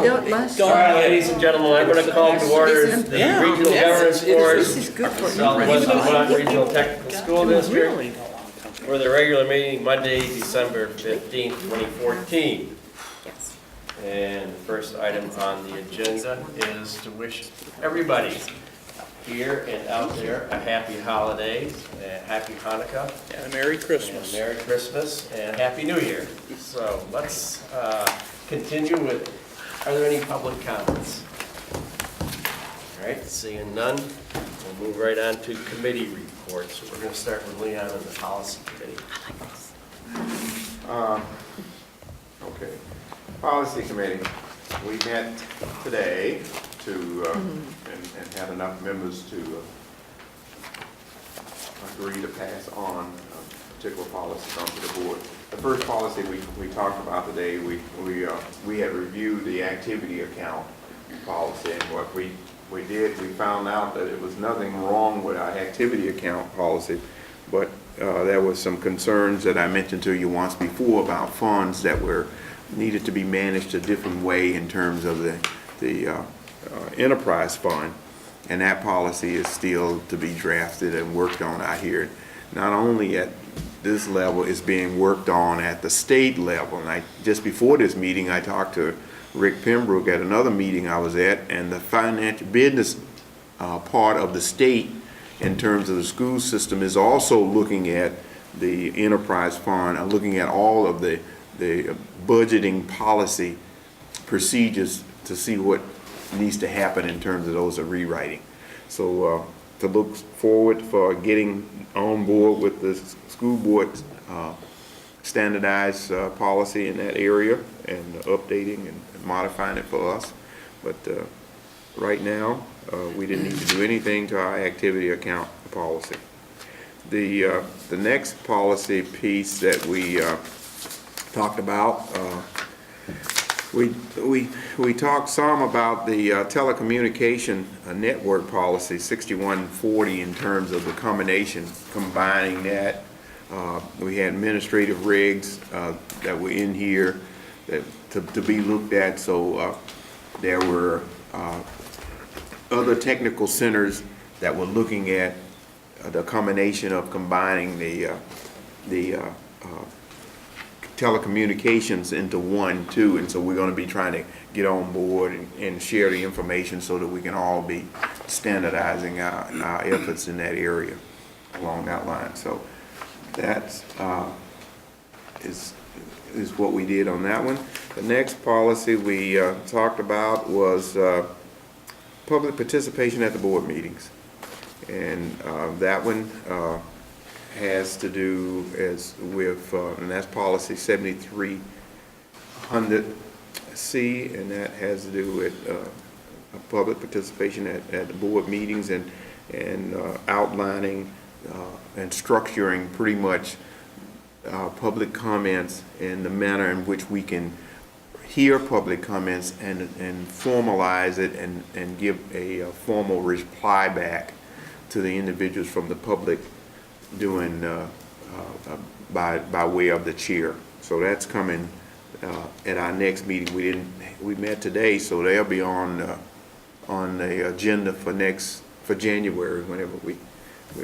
All right, ladies and gentlemen, I'm going to call to order the Regional Governance Board, Southwest Vermont Regional Technical School District for the regular meeting Monday, December 15th, 2014. And the first item on the agenda is to wish everybody here and out there a happy holidays, a happy Hanukkah, And a Merry Christmas. and a Merry Christmas, and Happy New Year. So let's continue with, are there any public comments? All right, seeing none, we'll move right on to committee reports. We're going to start with Leon and the policy committee. Okay. Policy committee, we met today to, and had enough members to agree to pass on particular policies onto the board. The first policy we talked about today, we had reviewed the activity account policy, and what we did, we found out that it was nothing wrong with our activity account policy, but there was some concerns that I mentioned to you once before about funds that were needed to be managed a different way in terms of the enterprise fund, and that policy is still to be drafted and worked on out here. Not only at this level, it's being worked on at the state level. And just before this meeting, I talked to Rick Pembroke at another meeting I was at, and the financial business part of the state in terms of the school system is also looking at the enterprise fund and looking at all of the budgeting policy procedures to see what needs to happen in terms of those rewriting. So to look forward for getting on board with the school board's standardized policy in that area and updating and modifying it for us. But right now, we didn't need to do anything to our activity account policy. The next policy piece that we talked about, we talked some about the telecommunication network policy 6140 in terms of the combination, combining that. We had administrative regs that were in here that to be looked at. So there were other technical centers that were looking at the combination of combining the telecommunications into one too, and so we're going to be trying to get on board and share the information so that we can all be standardizing our efforts in that area along that line. So that's is what we did on that one. The next policy we talked about was public participation at the board meetings, and that one has to do with, and that's policy 7300C, and that has to do with public participation at the board meetings and outlining and structuring pretty much public comments in the manner in which we can hear public comments and formalize it and give a formal reply back to the individuals from the public doing by way of the chair. So that's coming at our next meeting. We met today, so they'll be on the agenda for January whenever we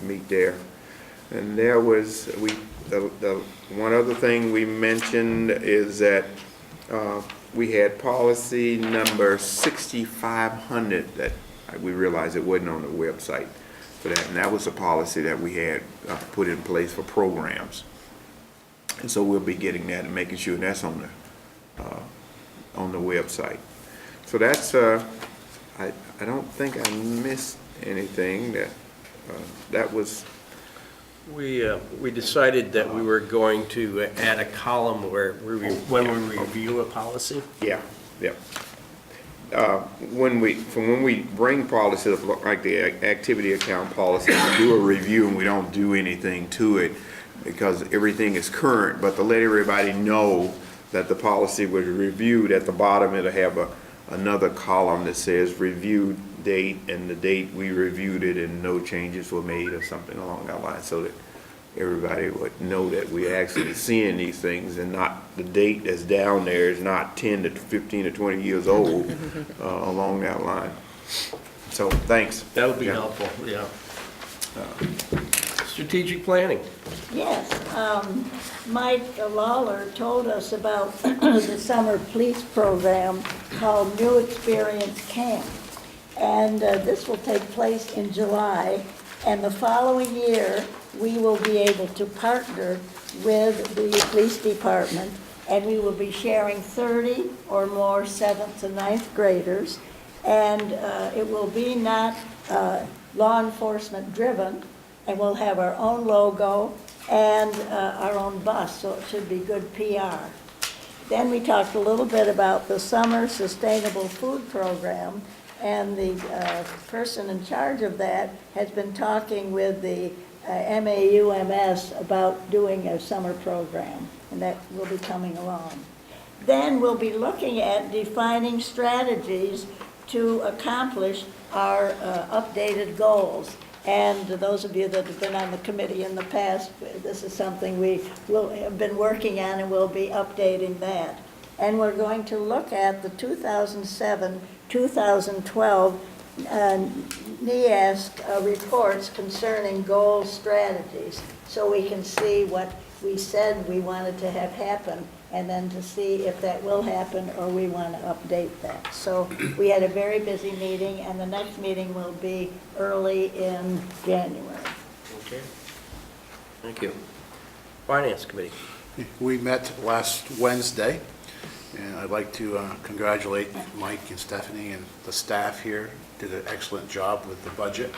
meet there. And there was the one other thing we mentioned is that we had policy number 6500 that we realized it wasn't on the website for that, and that was a policy that we had put in place for programs, and so we'll be getting that and making sure that's on the website. So that's I don't think I missed anything. That was. We decided that we were going to add a column where when we review a policy. Yeah. When we bring policies like the activity account policy, we do a review and we don't do anything to it because everything is current. But to let everybody know that the policy was reviewed, at the bottom it'll have another column that says reviewed date and the date we reviewed it and no changes were made or something along that line, so that everybody would know that we're actually seeing these things and not the date that's down there is not 10 to 15 or 20 years old along that line. So, thanks. That would be Yeah. helpful, yeah. Strategic planning. Yes, Mike Lawler told us about the summer police program called New Experience Camp. And this will take place in July, and the following year, we will be able to partner with the police department, and we will be sharing 30 or more 7th and 9th graders, and it will be not law enforcement driven, and we'll have our own logo and our own bus, so it should be good PR. Then we talked a little bit about the summer sustainable food program, and the person in charge of that has been talking with the MAUMS about doing a summer program, and that will be coming along. Then we'll be looking at defining strategies to accomplish our updated goals. And those of you that have been on the committee in the past, this is something we will have been working on, and we'll be updating that. And we're going to look at the 2007-2012 NEASC reports concerning goal strategies, so we can see what we said we wanted to have happen, and then to see if that will happen or we want to update that. So we had a very busy meeting, and the next meeting will be early in January. Okay. Thank you. Finance Committee. We met last Wednesday, and I'd like to congratulate Mike and Stephanie and the staff here. Did an excellent job with the budget.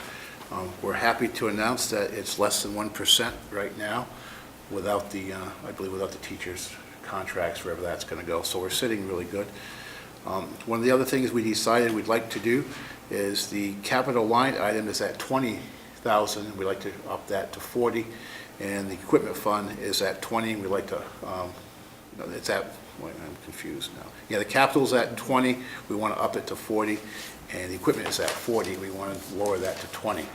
We're happy to announce that it's less than 1% right now without the, I believe without the teachers' contracts, wherever that's going to go. So we're sitting really good. One of the other things we decided we'd like to do is the capital line item is at 20,000. We'd like to up that to 40, and the equipment fund is at 20. We'd like to, no, it's at, wait, I'm confused now. Yeah, the capital's at 20. We want to up it to 40, and the equipment is at 40. We want to lower that to 20.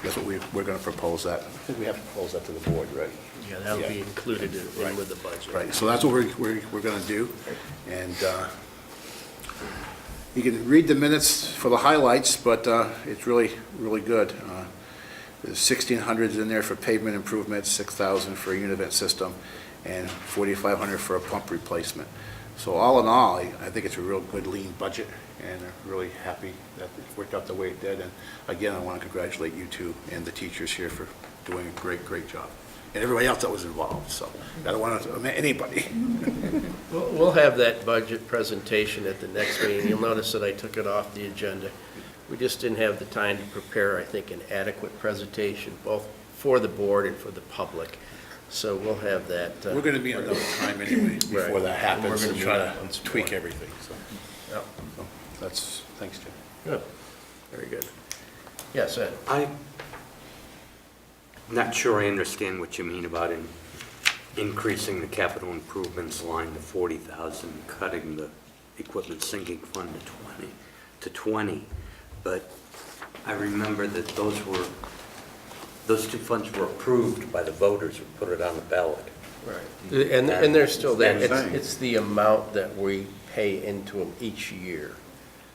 That's what we're going to propose that. I think we have to propose that to the board, right? Yeah, that'll be included in Right. with the budget. Right, so that's what we're going to do. And you can read the minutes for the highlights, but it's really, really good. There's 1,600 in there for pavement improvements, 6,000 for a univent system, and 4,500 for a pump replacement. So all in all, I think it's a real good lean budget, and I'm really happy that it worked out the way it did. And again, I want to congratulate you two and the teachers here for doing a great, great job. And everybody else that was involved, so I don't want to omit anybody. We'll have that budget presentation at the next meeting. You'll notice that I took it off the agenda. We just didn't have the time to prepare, I think, an adequate presentation, both for the board and for the public. So we'll have that. We're going to be on another time anyway, before Right. that happens, We're gonna and be try to on some tweak more. everything, so. Yeah. So that's, thanks, Jim. Good. Very good. Yes, Ed? I'm not sure I understand what you mean about increasing the capital improvements line to 40,000, cutting the equipment sinking fund to 20. But I remember that those two funds were approved by the voters who put it on the ballot. Right. And they're still there. And- It's the amount that we pay into them each year.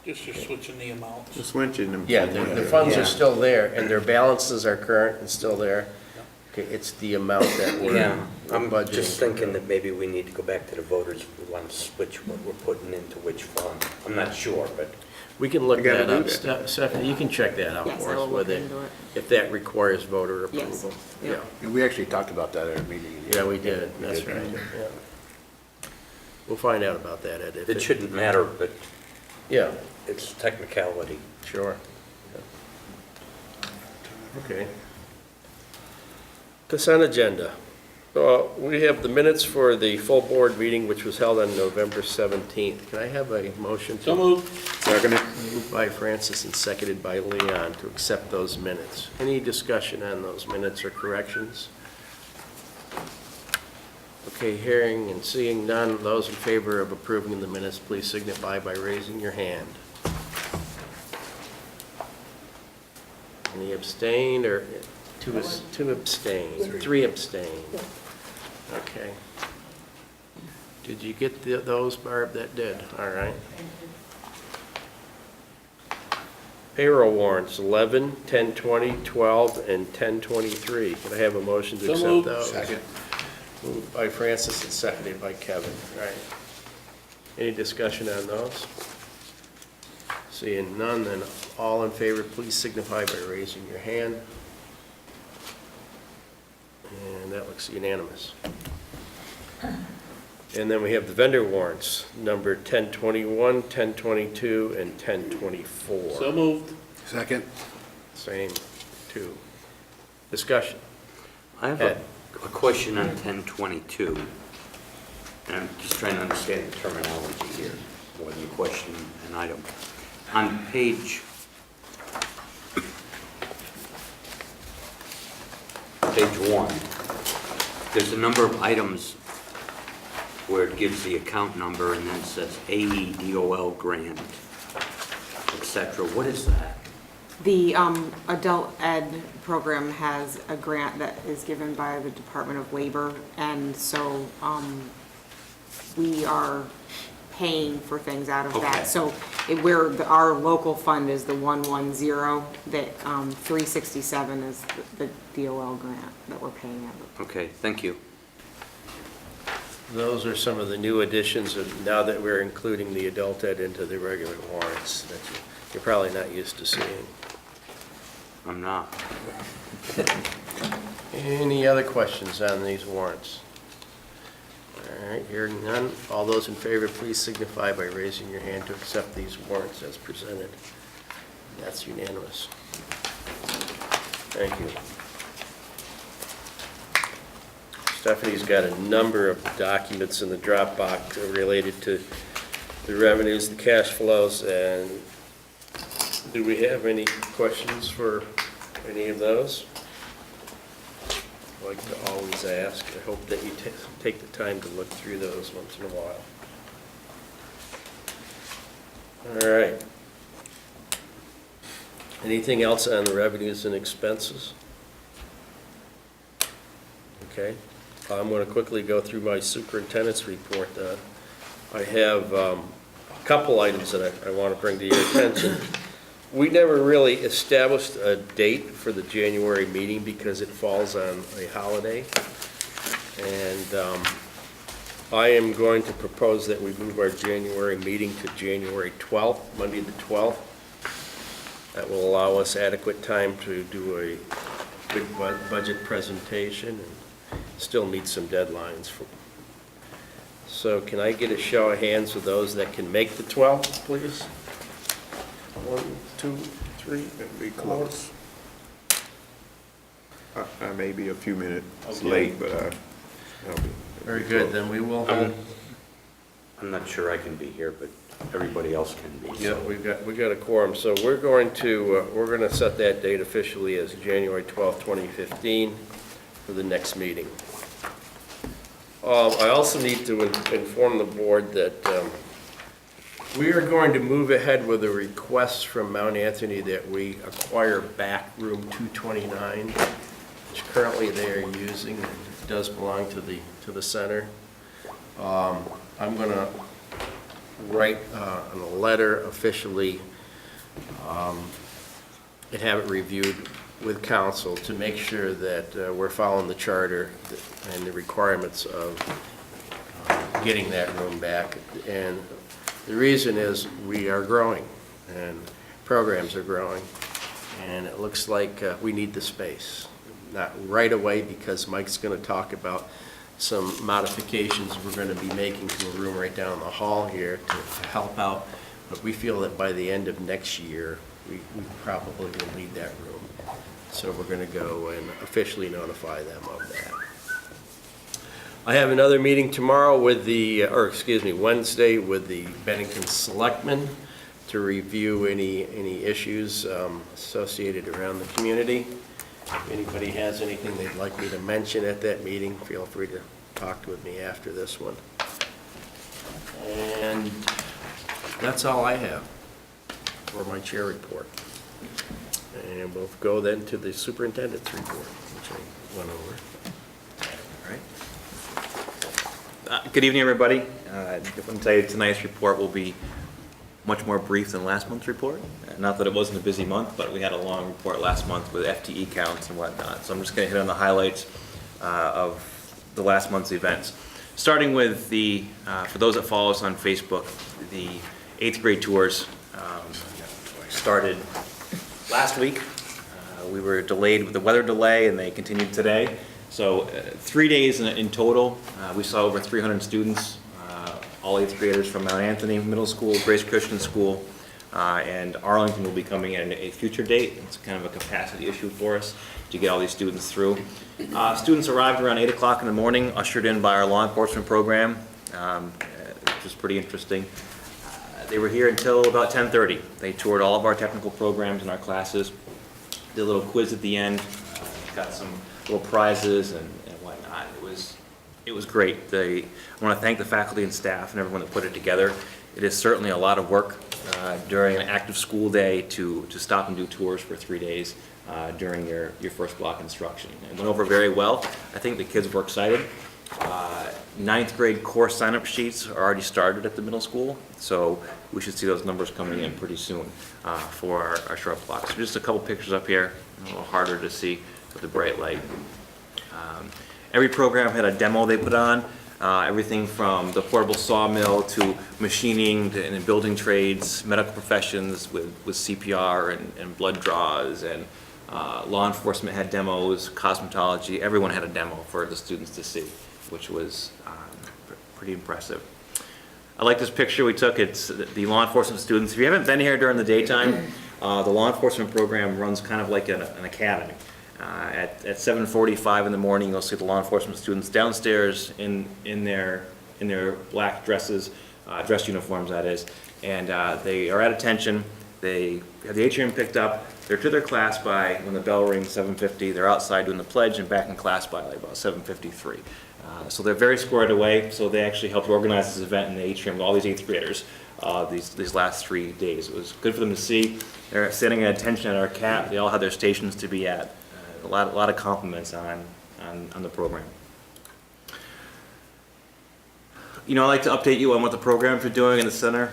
Just you're switching the amounts. Just mention them. Yeah, the funds Yeah. are still there, and their balances are current and still there. Okay, it's the amount that we're Yeah, I'm budgeting. just thinking that maybe we need to go back to the voters if we want to switch what we're putting into which fund. I'm not sure, but We can look We gotta that do up. that. Stephanie, you can check that out Yes, for I will us look with it, into it. if that requires voter Yes, approval. yeah. And we actually talked about that at our meeting. Yeah, we did, We that's did. right, yeah. We'll find out about that, Ed. if it shouldn't matter, but Yeah, it's technicality. sure. Okay. Consent agenda. We have the minutes for the full board meeting, which was held on November 17th. Can I have a motion to? So moved. Second. Moved by Francis and seconded by Leon to accept those minutes. Any discussion on those minutes or corrections? Okay, hearing and seeing none, those in favor of approving the minutes, please signify by raising your hand. Any abstained or Two abstain, 3 abstain. Okay. Did you get those, Barb? That did, all right. Payroll warrants, 11, 1020, 12, and 1023. Can I have a motion to So accept moved. those? Second. Moved by Francis and seconded by Kevin. All right. Any discussion on those? Seeing none, then all in favor, please signify by raising your hand. And that looks unanimous. And then we have the vendor warrants, number 1021, 1022, and 1024. So moved. Second. Same, 2. Discussion. I have Ed. a question on 1022, and I'm just trying to understand the terminology here, more than a question, an item. On page 1, there's a number of items where it gives the account number and then it says AEDOL grant, etc. What is that? The adult ed program has a grant that is given by the Department of Labor, and so we are paying for things out of Okay. that. So our local fund is the 110, that 367 is the DOL grant that we're paying out of. Okay, thank you. Those are some of the new additions of now that we're including the adult ed into the regular warrants that you're probably not used to seeing. I'm not. Any other questions on these warrants? All right, hearing none. All those in favor, please signify by raising your hand to accept these warrants as presented. That's unanimous. Thank you. Stephanie's got a number of documents in the Dropbox related to the revenues, the cash flows, and do we have any questions for any of those? I like to always ask. I hope that you take the time to look through those once in a while. All right. Anything else on the revenues and expenses? Okay. I'm going to quickly go through my superintendent's report. I have a couple items that I want to bring to your attention. We never really established a date for the January meeting because it falls on a holiday. And I am going to propose that we move our January meeting to January 12th, Monday the 12th. That will allow us adequate time to do a good budget presentation and still meet some deadlines. So can I get a show of hands for those that can make the 12th, please? 1, 2, 3. It'd be close. I may be a few minutes Okay. late, but I'll be. Very good, then we will hold. I'm not sure I can be here, but everybody else can be. Yeah, so- we got a quorum, so we're going to set that date officially as January 12th, 2015 for the next meeting. I also need to inform the board that we are going to move ahead with a request from Mount Anthony that we acquire back room 229, which currently they are using. It does belong to the center. I'm going to write a letter officially and have it reviewed with council to make sure that we're following the charter and the requirements of getting that room back. And the reason is we are growing and programs are growing, and it looks like we need the space. Not right away, because Mike's going to talk about some modifications we're going to be making to a room right down the hall here to help out, but we feel that by the end of next year, we probably will need that room. So we're going to go and officially notify them of that. I have another meeting tomorrow with Wednesday with the Bennington Selectmen to review any issues associated around the community. If anybody has anything they'd like me to mention at that meeting, feel free to talk with me after this one. And that's all I have for my chair report. And we'll go then to the superintendent's report, which I went over. Good evening, everybody. I want to tell you tonight's report will be much more brief than last month's report. Not that it wasn't a busy month, but we had a long report last month with FTE counts and whatnot. So I'm just going to hit on the highlights of the last month's events. Starting with the, for those that follow us on Facebook, the 8th grade tours started last week. We were delayed with the weather delay, and they continued today. So 3 days in total. We saw over 300 students, all 8th graders from Mount Anthony Middle School, Grace Christian School, and Arlington will be coming in a future date. It's kind of a capacity issue for us to get all these students through. Students arrived around 8 o'clock in the morning, ushered in by our law enforcement program, which was pretty interesting. They were here until about 10:30. They toured all of our technical programs and our classes, did a little quiz at the end, got some little prizes and whatnot. It was great. I want to thank the faculty and staff and everyone that put it together. It is certainly a lot of work during an active school day to stop and do tours for 3 days during your first block instruction. It went over very well. I think the kids were excited. 9th grade course sign-up sheets are already started at the middle school, so we should see those numbers coming in pretty soon for our short blocks. So just a couple pictures up here, a little harder to see with the bright light. Every program had a demo they put on, everything from the portable sawmill to machining and building trades, medical professions with CPR and blood draws, and law enforcement had demos, cosmetology. Everyone had a demo for the students to see, which was pretty impressive. I like this picture we took. It's the law enforcement students. If you haven't been here during the daytime, the law enforcement program runs kind of like an academy. At 7:45 in the morning, you'll see the law enforcement students downstairs in their black dresses, dress uniforms that is, and they are at attention. They have the atrium picked up. They're to their class by, when the bell rings, 7:50. They're outside doing the pledge and back in class by like about 7:53. So they're very squared away. So they actually helped organize this event in the atrium with all these 8th graders these last 3 days. It was good for them to see. They're standing at attention at our CAP. They all had their stations to be at. A lot of compliments on the program. You know, I'd like to update you on what the programs are doing in the center.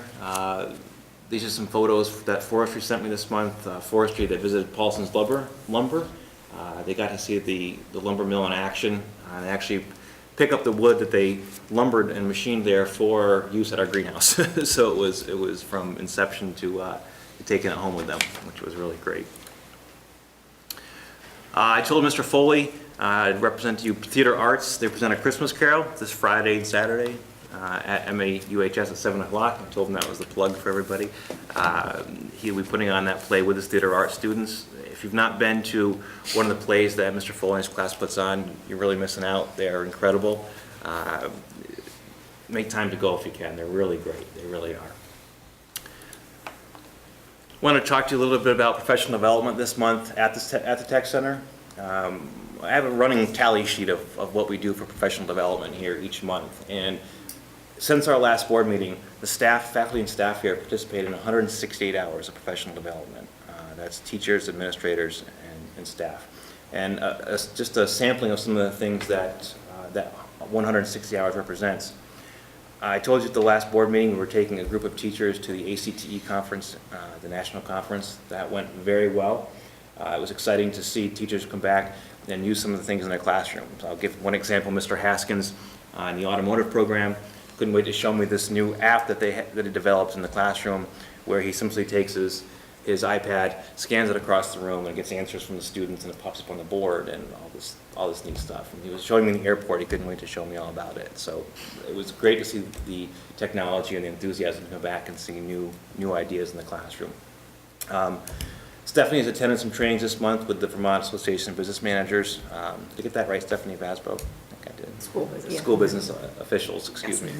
These are some photos that Forestry sent me this month. Forestry, they visited Paulson's Lumber. They got to see the lumber mill in action and actually pick up the wood that they lumbered and machined there for use at our greenhouse. So it was from inception to taking it home with them, which was really great. I told Mr. Foley, I'd represent to you Theater Arts. They present a Christmas Carol this Friday and Saturday at MAUHS at 7 o'clock. I told him that was the plug for everybody. He'll be putting on that play with his theater arts students. If you've not been to one of the plays that Mr. Foley's class puts on, you're really missing out. They are incredible. Make time to go if you can. They're really great. They really are. I want to talk to you a little bit about professional development this month at the Tech Center. I have a running tally sheet of what we do for professional development here each month. And since our last board meeting, the faculty and staff here participated in 168 hours of professional development. That's teachers, administrators, and staff. And just a sampling of some of the things that 160 hours represents. I told you at the last board meeting we were taking a group of teachers to the ACTE conference, the national conference. That went very well. It was exciting to see teachers come back and use some of the things in their classrooms. I'll give one example. Mr. Haskins in the automotive program couldn't wait to show me this new app that he developed in the classroom, where he simply takes his iPad, scans it across the room, and gets answers from the students, and it pops up on the board, and all this neat stuff. And he was showing me in the airport. He couldn't wait to show me all about it. So it was great to see the technology and the enthusiasm to come back and see new ideas in the classroom. Stephanie has attended some trainings this month with the Vermont Association of Business Managers. Did I get that right, Stephanie Vasbo? I think I did. School business officials, excuse me,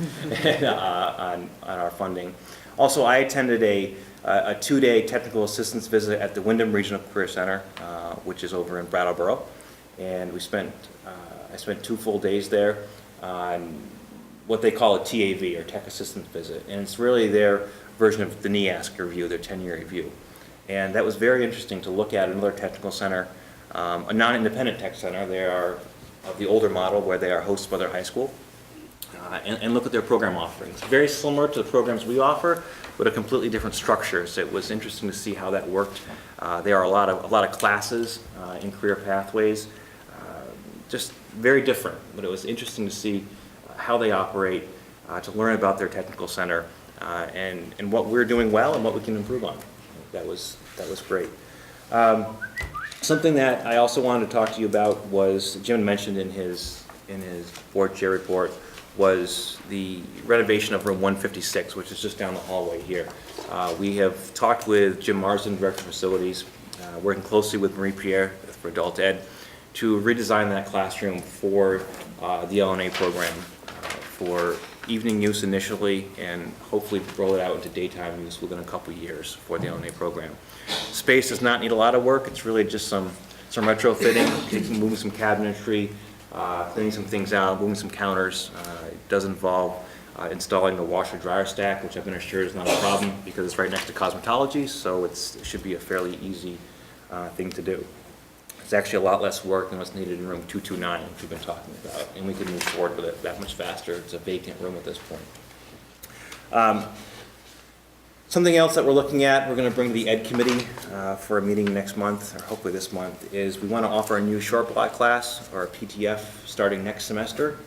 on our funding. Also, I attended a 2-day technical assistance visit at the Wyndham Regional Career Center, which is over in Brattleboro, and I spent 2 full days there on what they call a TAV, or Tech Assistance Visit, and it's really their version of the NEASC review, their 10-year review. And that was very interesting to look at another technical center, a non-independent tech center. They are of the older model where they are hosted by their high school, and look at their program offerings. Very similar to the programs we offer, but a completely different structure. So it was interesting to see how that worked. There are a lot of classes in career pathways, just very different. But it was interesting to see how they operate, to learn about their technical center, and what we're doing well and what we can improve on. That was great. Something that I also wanted to talk to you about was, Jim mentioned in his board chair report, was the renovation of room 156, which is just down the hallway here. We have talked with Jim Marsden, Director of Facilities, working closely with Marie Pierre for Adult Ed, to redesign that classroom for the LNA program, for evening use initially, and hopefully roll it out into daytime use within a couple years for the LNA program. Space does not need a lot of work. It's really just some retrofitting, moving some cabinetry, cleaning some things out, moving some counters. It does involve installing a washer-dryer stack, which I've been assured is not a problem because it's right next to cosmetology, so it should be a fairly easy thing to do. It's actually a lot less work than what's needed in room 229, which we've been talking about, and we can move forward with it that much faster. It's a vacant room at this point. Something else that we're looking at, we're going to bring to the Ed Committee for a meeting next month, or hopefully this month, is we want to offer a new short block class, or a PTF, starting next semester,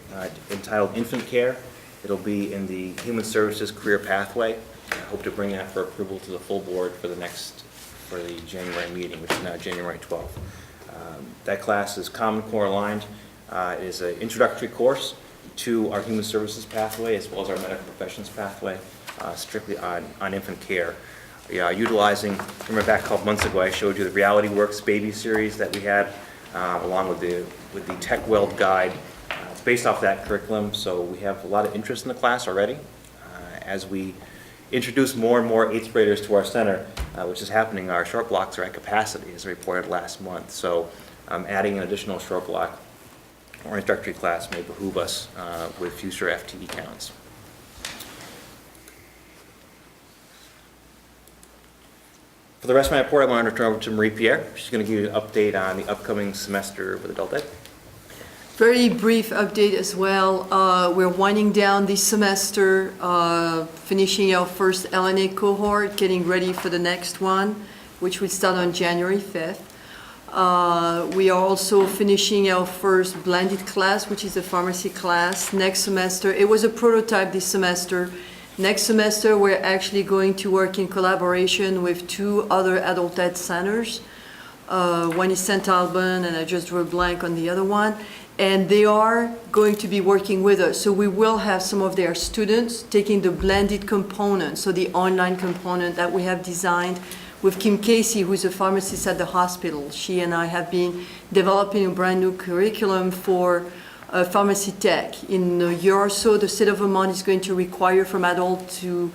entitled Infant Care. It'll be in the Human Services Career Pathway. I hope to bring that for approval to the full board for the January meeting, which is now January 12th. That class is Common Core aligned. It is an introductory course to our Human Services pathway as well as our Medical Professions pathway, strictly on infant care. Utilizing, remember back a couple months ago, I showed you the Reality Works baby series that we had, along with the Tech Weld guide. It's based off that curriculum, so we have a lot of interest in the class already. As we introduce more and more 8th graders to our center, which is happening, our short blocks are at capacity, as reported last month. So adding an additional short block or introductory class may behoove us with future FTE counts. For the rest of my report, I want to turn over to Marie Pierre. She's going to give you an update on the upcoming semester with Adult Ed. Very brief update as well. We're winding down this semester, finishing our first LNA cohort, getting ready for the next one, which will start on January 5th. We are also finishing our first blended class, which is a pharmacy class, next semester. It was a prototype this semester. Next semester, we're actually going to work in collaboration with 2 other adult ed centers. One is St. Alban, and I just drew a blank on the other one. And they are going to be working with us. So we will have some of their students taking the blended component, so the online component that we have designed with Kim Casey, who's a pharmacist at the hospital. She and I have been developing a brand new curriculum for pharmacy tech. In a year or so, the state of Vermont is going to require from adults to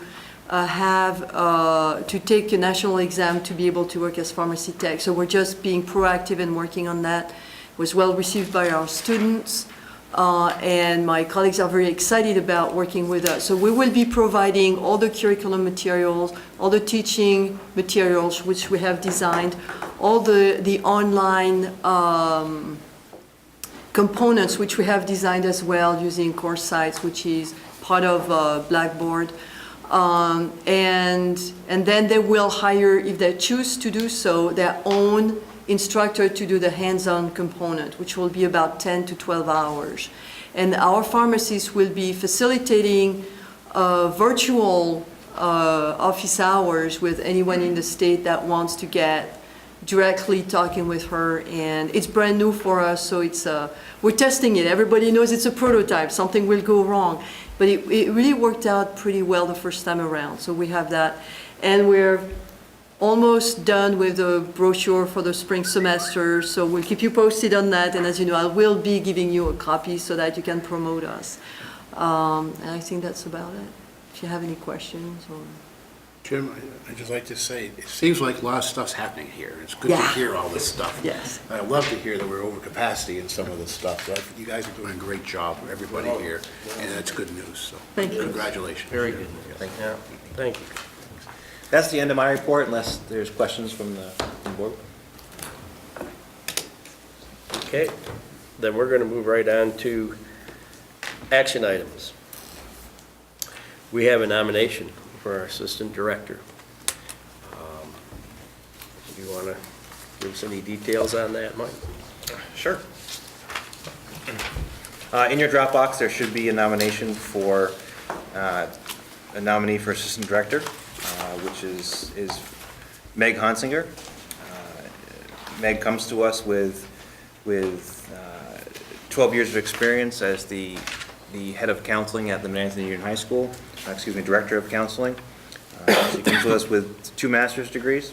take a national exam to be able to work as pharmacy tech. So we're just being proactive and working on that. It was well received by our students, and my colleagues are very excited about working with us. So we will be providing all the curriculum materials, all the teaching materials which we have designed, all the online components which we have designed as well using course sites, which is part of Blackboard. And then they will hire, if they choose to do so, their own instructor to do the hands-on component, which will be about 10 to 12 hours. And our pharmacists will be facilitating virtual office hours with anyone in the state that wants to get directly talking with her. And it's brand new for us, so we're testing it. Everybody knows it's a prototype. Something will go wrong. But it really worked out pretty well the first time around. So we have that. And we're almost done with the brochure for the spring semester, so we'll keep you posted on that. And as you know, I will be giving you a copy so that you can promote us. And I think that's about it. If you have any questions or... Jim, I'd just like to say, it seems like a lot of stuff's happening here. It's good to hear all this stuff. Yes. I love to hear that we're over capacity in some of this stuff. So you guys are doing a great job, everybody here, and that's good news. So Thank you. Congratulations. Very good. Thank you. That's the end of my report, unless there's questions from the board. Okay, then we're going to move right on to action items. We have a nomination for our assistant director. You want to give us any details on that, Mike? Sure. In your Dropbox, there should be a nomination for, a nominee for assistant director, which is Meg Hansinger. Meg comes to us with 12 years of experience as the head of counseling at the Manatee Union High School, director of counseling. She comes to us with 2 master's degrees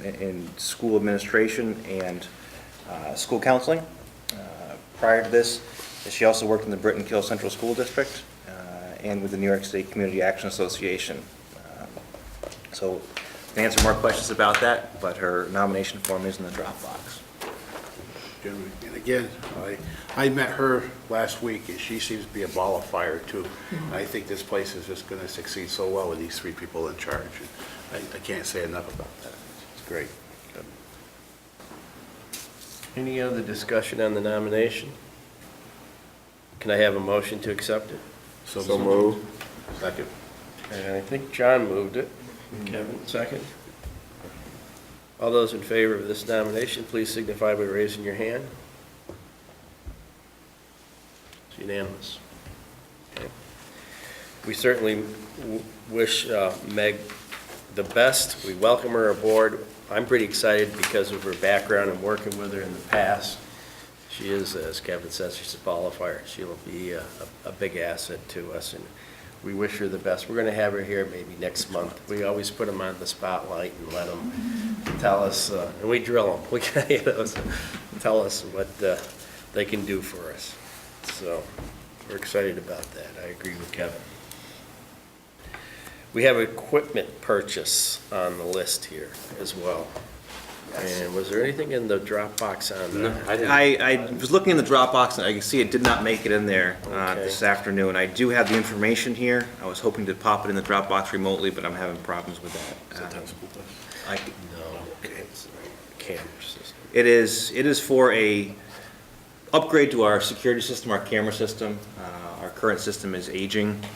in school administration and school counseling. Prior to this, she also worked in the Britton Kill Central School District and with the New York State Community Action Association. So I can answer more questions about that, but her nomination form is in the Dropbox. And again, I met her last week, and she seems to be a ball of fire, too. And I think this place is just going to succeed so well with these 3 people in charge. And I can't say enough about that. It's great. Any other discussion on the nomination? Can I have a motion to accept it? So moved. Second. And I think John moved it. Kevin, second. All those in favor of this nomination, please signify by raising your hand. It's unanimous. Okay. We certainly wish Meg the best. We welcome her aboard. I'm pretty excited because of her background and working with her in the past. She is, as Kevin says, she's a ball of fire. She'll be a big asset to us, and we wish her the best. We're going to have her here maybe next month. We always put them on the spotlight and let them tell us, and we drill them. We tell us what they can do for us. So we're excited about that. I agree with Kevin. We have equipment purchase on the list here as well. And was there anything in the Dropbox on No, that? I didn't. I was looking in the Dropbox, and I can see it did not make it in there Okay. this afternoon. I do have the information here. I was hoping to pop it in the Dropbox remotely, but I'm having problems with that. I- No, it's a camera system. It is for a upgrade to our security system, our camera system. Our current system is aging. I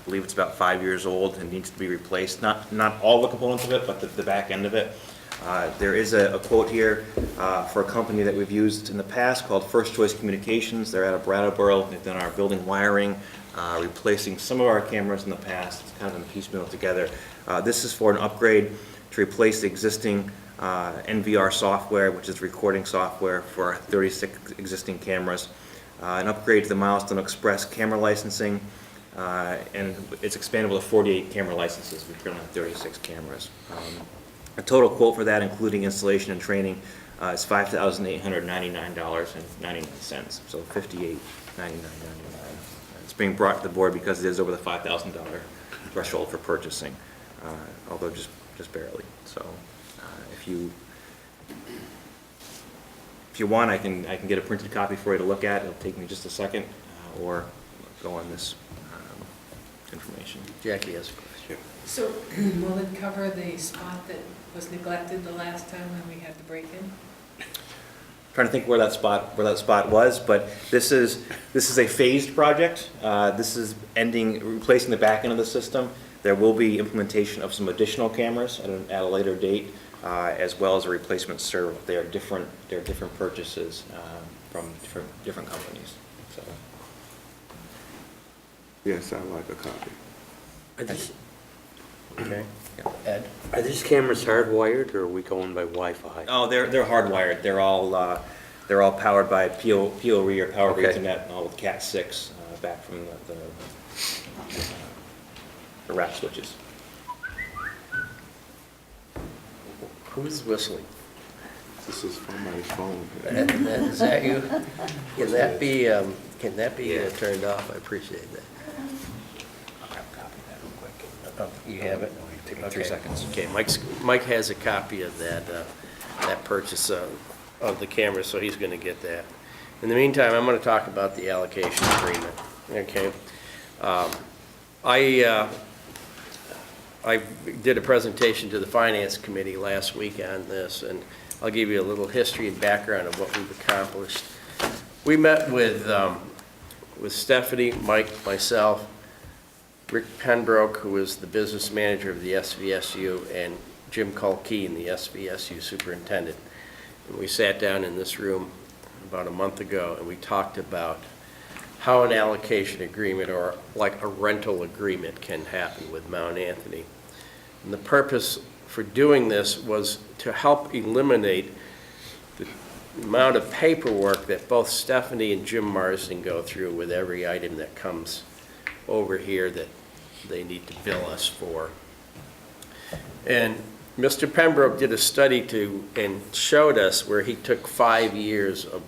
believe it's about 5 years old and needs to be replaced. Not all the components of it, but the back end of it. There is a quote here for a company that we've used in the past called First Choice Communications. They're out of Brattleboro. They've done our building wiring, replacing some of our cameras in the past. It's kind of been piecemeal together. This is for an upgrade to replace the existing NVR software, which is recording software for our 36 existing cameras. An upgrade to the Milestone Express camera licensing, and it's expandable to 48 camera licenses. We currently have 36 cameras. A total quote for that, including installation and training, is $5,899.99, so $58,999.99. It's being brought to the board because it is over the $5,000 threshold for purchasing, although just barely. So if you want, I can get a printed copy for you to look at. It'll take me just a second, or go on this information. Jackie has a question. So will it cover the spot that was neglected the last time when we had the break-in? Trying to think where that spot was, but this is a phased project. This is replacing the back end of the system. There will be implementation of some additional cameras at a later date, as well as a replacement server. They are different purchases from different companies. So Yes, I'd like a copy. Okay. Ed? Are these cameras hardwired, or are we going by Wi-Fi? oh, they're hardwired. They're all powered by PoE or Power over Okay. Ethernet, all with Cat 6 back from the rack switches. Who's whistling? This is somebody's phone. Is that you? Can that be turned off? I appreciate that. I'll grab a copy of that real quick. Oh, you have it? Take me 3 seconds. Okay, Mike has a copy of that purchase of the camera, so he's gonna get that. In the meantime, I'm gonna talk about the allocation agreement, okay? I did a presentation to the Finance Committee last week on this, and I'll give you a little history and background of what we've accomplished. We met with Stephanie, Mike, myself, Rick Penbrook, who is the business manager of the SVSU, and Jim Culkeen, the SVSU superintendent. And we sat down in this room about a month ago, and we talked about how an allocation agreement or like a rental agreement can happen with Mount Anthony. And the purpose for doing this was to help eliminate the amount of paperwork that both Stephanie and Jim Marsden go through with every item that comes over here that they need to bill us for. And Mr. Pembroke did a study and showed us where he took 5 years of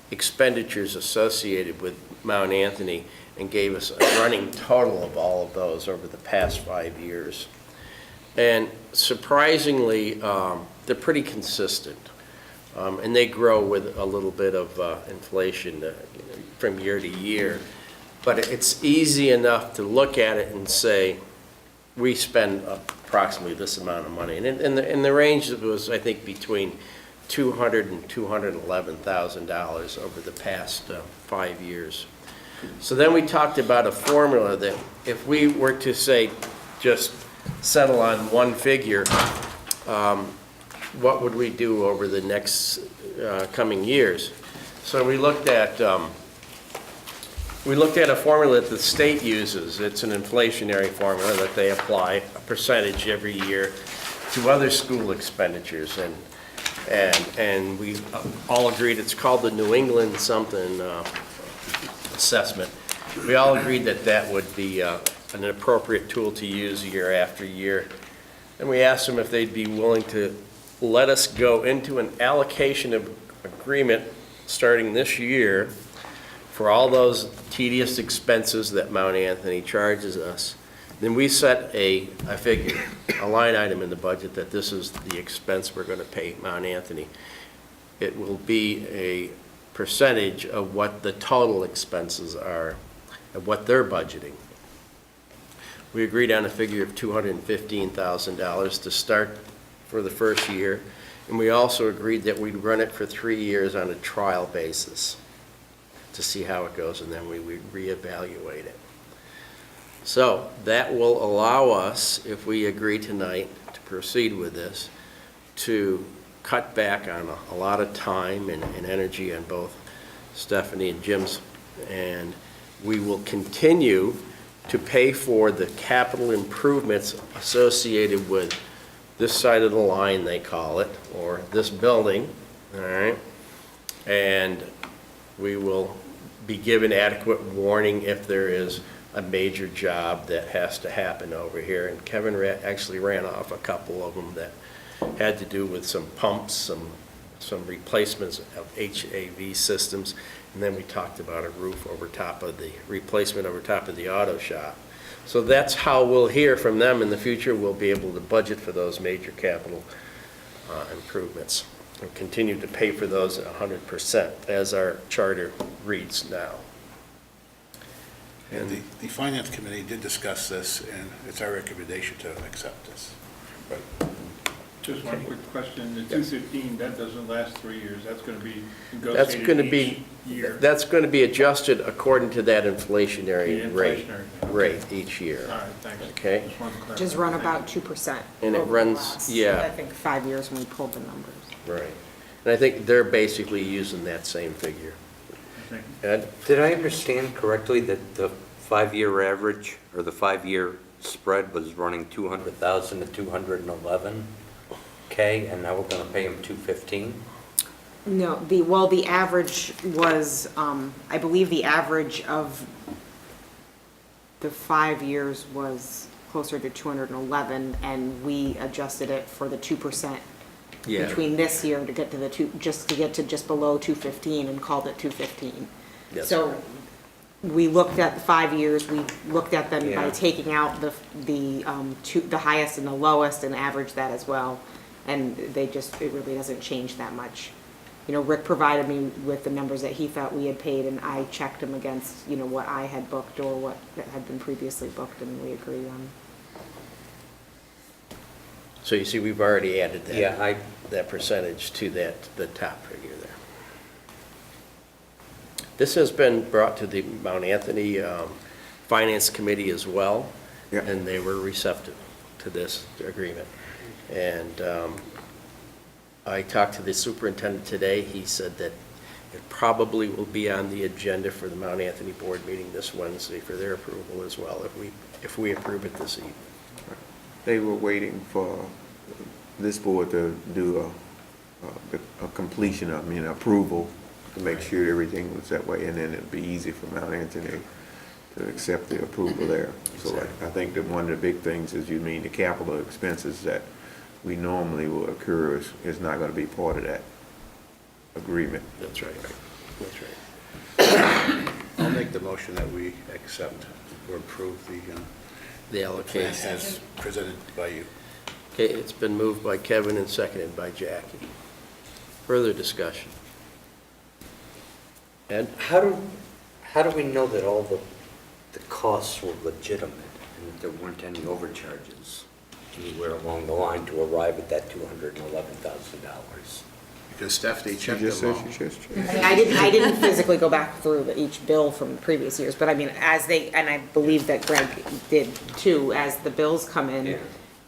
expenditures associated with Mount Anthony and gave us a running total of all of those over the past 5 years. And surprisingly, they're pretty consistent. And they grow with a little bit of inflation from year to year. But it's easy enough to look at it and say, we spend approximately this amount of money. And in the range was, I think, between $200,000 and $211,000 over the past 5 years. So then we talked about a formula that if we were to say just settle on one figure, what would we do over the next coming years? So we looked at a formula that the state uses. It's an inflationary formula that they apply a percentage every year to other school expenditures, and we all agreed it's called the New England something assessment. We all agreed that that would be an appropriate tool to use year after year, and we asked them if they'd be willing to let us go into an allocation of agreement starting this year for all those tedious expenses that Mount Anthony charges us. Then we set a figure, a line item in the budget that this is the expense we're going to pay Mount Anthony. It will be a percentage of what the total expenses are and what they're budgeting. We agreed on a figure of $215,000 to start for the first year, and we also agreed that we'd run it for 3 years on a trial basis to see how it goes, and then we would reevaluate it. So that will allow us, if we agree tonight to proceed with this, to cut back on a lot of time and energy on both Stephanie and Jim's, and we will continue to pay for the capital improvements associated with this side of the line, they call it, or this building, all right? And we will be given adequate warning if there is a major job that has to happen over here. And Kevin actually ran off a couple of them that had to do with some pumps, some replacements of HAV systems, and then we talked about a roof over top of the replacement over top of the auto shop. So that's how we'll hear from them in the future. We'll be able to budget for those major capital improvements and continue to pay for those 100% as our charter reads now. And the Finance Committee did discuss this, and it's our recommendation to accept this. Right. Just one quick question, the 215, that doesn't last 3 years, that's going to be That's going to negotiated be, each year? that's going to be adjusted according to that inflationary rate each year. All right, thanks. Okay. Just wanted to clarify. Just run about 2%. And it over the runs- last, yeah. I think 5 years when we pulled the numbers. Right. And I think they're basically using that same figure. Thank you. Ed? Did I understand correctly that the 5-year average, or the 5-year spread was running 200,000 to 211K, and now we're going to pay him 215? No, the average was, I believe the average of the 5 years was closer to 211, and we adjusted it for the 2% Yeah. between this year to get to the just below 215 and called it 215. Yes. So we looked at the 5 years, we looked at them by Yeah. taking out the highest and the lowest and averaged that as well. And it really doesn't change that much. You know, Rick provided me with the numbers that he thought we had paid, and I checked them against, you know, what I had booked or what had been previously booked, and we agreed on. And I think they're basically using that same figure. Just run about 2%. over the last, I think, 5 years when we pulled the numbers. Right. Right. And I think they're basically using that same figure. And we agreed on. So you see, we've already added that. Yeah, that percentage to the top figure there. This has been brought to the Mount Anthony Finance Committee as well, Yeah. and they were receptive to this agreement. And I talked to the superintendent today. He said that it probably will be on the agenda for the Mount Anthony Board meeting this Wednesday for their approval as well, if we approve it this evening. They were waiting for this board to do a completion of, approval to make sure everything was that way, and then it'd be easy for Mount Anthony to accept the approval there. So I think that one of the big things is, you mean the capital expenses that we normally will occur is not going to be part of that agreement. That's right. That's right. I'll make the motion that we accept or approve The allocation. as presented by you. Okay, it's been moved by Kevin and seconded by Jackie. Further discussion? Ed? how do we know that all the costs were legitimate and that there weren't any overcharges anywhere along the line to arrive at that $211,000? Because Stephanie She checked just them said all. she just checked. I mean, I didn't physically go back through each bill from previous years, but I mean, and I believe that Greg did too, as the bills come in, Yeah.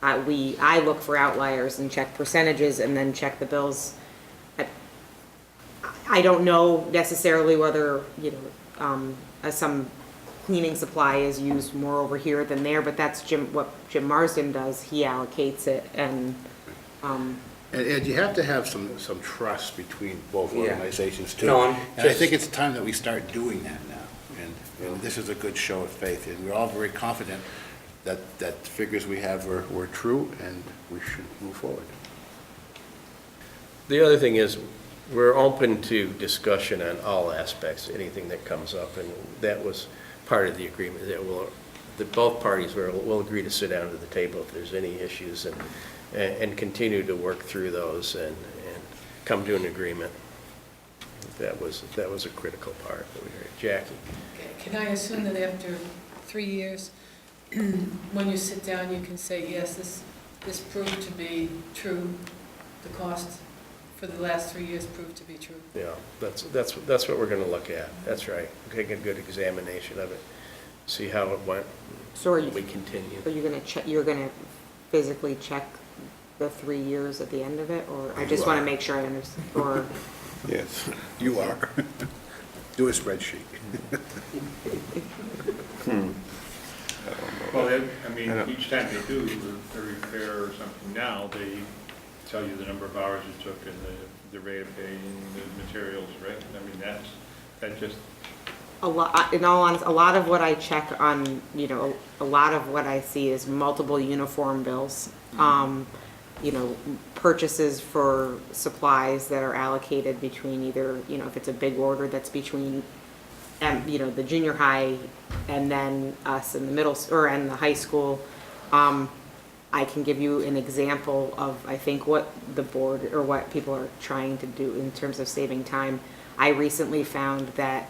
I look for outliers and check percentages and then check the bills. I don't know necessarily whether, some cleaning supply is used more over here than there, but that's what Jim Marsden does. He allocates it and, And you have to have some trust between both Yeah. organizations too. No, I'm And I just- think it's time that we start doing that now. And this is a good show of faith, and we're all very confident that the figures we have were true, and we should move forward. The other thing is, we're open to discussion on all aspects, anything that comes up, and that was part of the agreement, that both parties will agree to sit down to the table if there's any issues and continue to work through those and come to an agreement. That was a critical part that we heard. Jackie? Can I assume that after 3 years, when you sit down, you can say, yes, this proved to be true, the cost for the last 3 years proved to be true? Yeah, that's what we're going to look at. That's right. Take a good examination of it, see how it went. so We continue. you're gonna physically check the 3 years at the end of it, or I just wanna make sure I understand, or? Yes. You are. Do a spreadsheet. Well, each time they do a repair or something now, they tell you the number of hours it took and the rate of pay and the materials, right? I mean, that just, A lot, in all honesty, a lot of what I check on, a lot of what I see is multiple uniform bills. Purchases for supplies that are allocated between either, if it's a big order that's between, the junior high and then us in the middle, and the high school. I can give you an example of, I think, what the board, or what people are trying to do in terms of saving time. I recently found that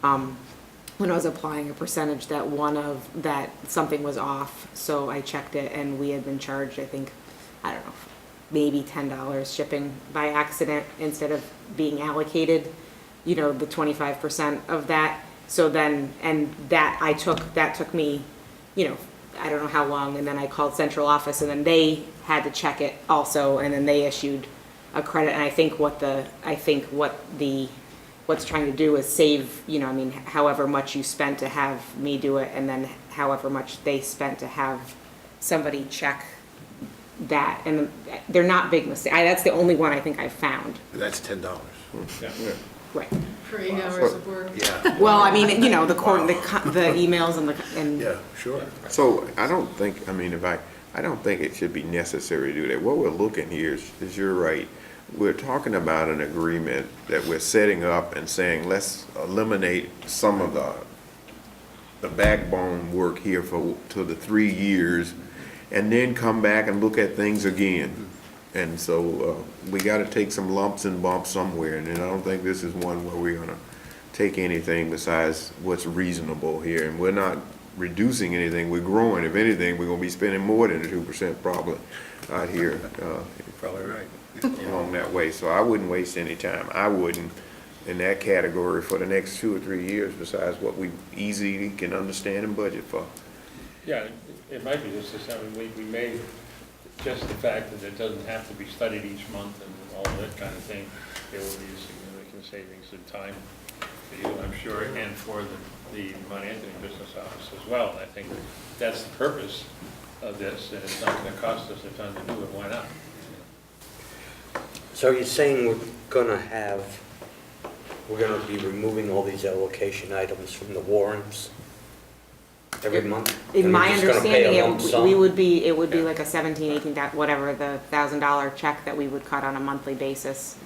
when I was applying a percentage that something was off, so I checked it and we had been charged, I think, I don't know, maybe $10 shipping by accident instead of being allocated, the 25% of that. So then, and that took me, I don't know how long, and then I called central office and then they had to check it also, and then they issued a credit. And I think what's trying to do is save, however much you spent to have me do it, and then however much they spent to have somebody check that. And they're not big mistakes. That's the only one I think I've found. That's $10. yeah. Right. For 8 hours of work? Yeah. Well, I mean, the emails and Yeah, sure. So I don't think, I don't think it should be necessary to do that. What we're looking here is you're right. We're talking about an agreement that we're setting up and saying, let's eliminate some of the backbone work here to the 3 years, and then come back and look at things again. And so we got to take some lumps and bumps somewhere, and I don't think this is one where we're going to take anything besides what's reasonable here. And we're not reducing anything, we're growing. If anything, we're gonna be spending more than the 2% probably out here, Probably right. along that way. So I wouldn't waste any time. I wouldn't in that category for the next 2 or 3 years, besides what we easily can understand and budget for. Yeah, it might be just this, I mean, we may, just the fact that it doesn't have to be studied each month and all that kind of thing, it will be a significant savings in time for you, I'm sure, and for the Mount Anthony Business Office as well. And I think that's the purpose of this, and it's not gonna cost us a ton to do it, why not? So you're saying we're gonna be removing all these allocation items from the warrants every month? In And my we're just gonna pay a lump understanding, sum? it would be like a 17, 18, whatever, the $1,000 check that we would cut on a monthly basis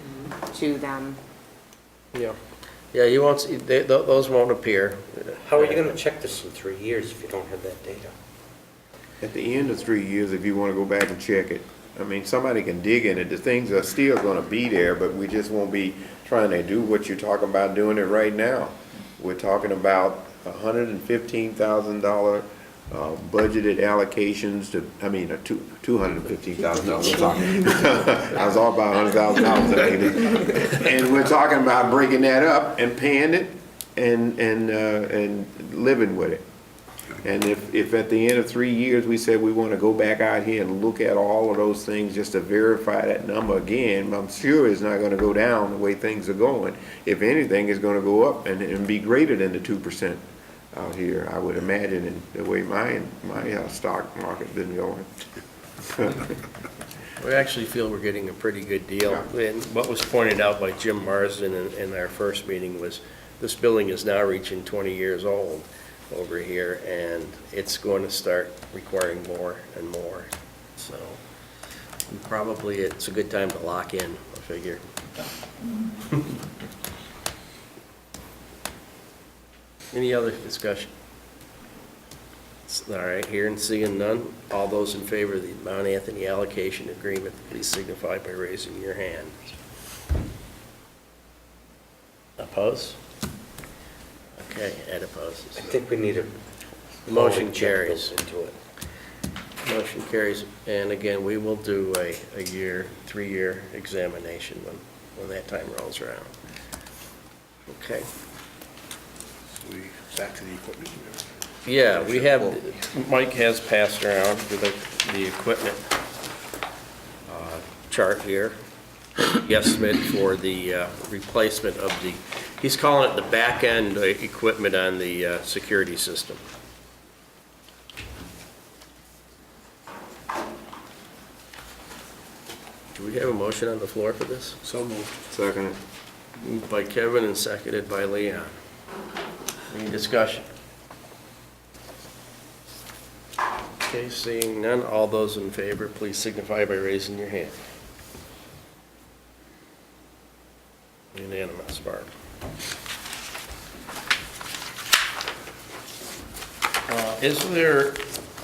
to them. Yeah. Yeah, you won't see, those won't appear. How are you gonna check this in 3 years if you don't have that data? At the end of 3 years, if you want to go back and check it, I mean, somebody can dig in it. The things are still going to be there, but we just won't be trying to do what you're talking about doing it right now. We're talking about $115,000 budgeted allocations to, I mean, $215,000. I was all about $100,000, and we're talking about breaking that up and paying it and living with it. And if at the end of 3 years, we said we want to go back out here and look at all of those things just to verify that number again, I'm sure it's not going to go down the way things are going. If anything, it's going to go up and be greater than the 2% out here, I would imagine, in the way my stock market been going. We actually feel we're getting a pretty good deal. And what was pointed out by Jim Marsden in our first meeting was this building is now reaching 20 years old over here, and it's going to start requiring more and more. So probably it's a good time to lock in, I figure. Any other discussion? All right, hearing and seeing none. All those in favor of the Mount Anthony allocation agreement, please signify by raising your hand. Oppose? Okay, Ed opposes. I think we need a. Motion carries. Into it. Motion carries, and again, we will do a 3-year examination when that time rolls around. Okay. Back to the equipment. Yeah, we have, Mike has passed around the equipment chart here. Estimate for the replacement of he's calling it the back-end equipment on the security system. Do we have a motion on the floor for this? So moved. Second. Moved by Kevin and seconded by Leon. Any discussion? Okay, seeing none, all those in favor, please signify by raising your hand. Unanimous, Barb.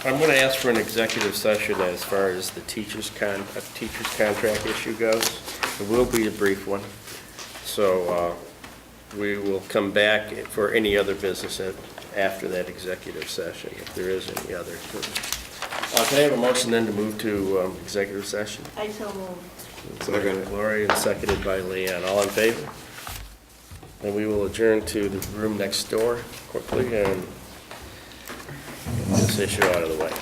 I'm going to ask for an executive session as far as the teacher's contract issue goes. It will be a brief one. So we will come back for any other business after that executive session, if there is any other. Can I have a motion then to move to executive session? I so moved. Second. Lori, and seconded by Leanne. All in favor? And we will adjourn to the room next door quickly and get this issue out of the way.